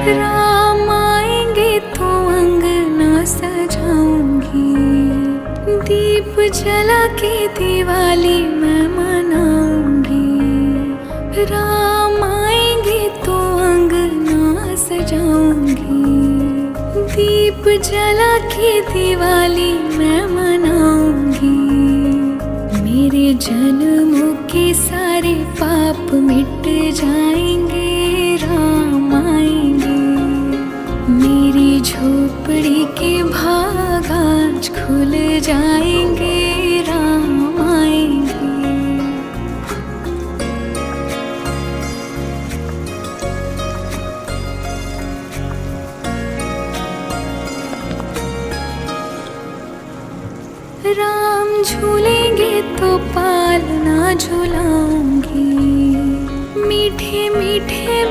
राम आएंगे तो अंगना सजाऊंगी, दीप जला के दिवाली मैं मनाऊंगी। राम आएंगे तो अंगना सजाऊंगी, दीप जला के दिवाली मैं मनाऊंगी। मेरे जन्मों के सारे पाप मिट जाएंगे, राम आएंगे। मेरी झोपड़ी के भाग आज खुल जाएंगे, राम आएंगे। राम झूलेंगे तो पालना झुलाऊंगी, मीठे मीठे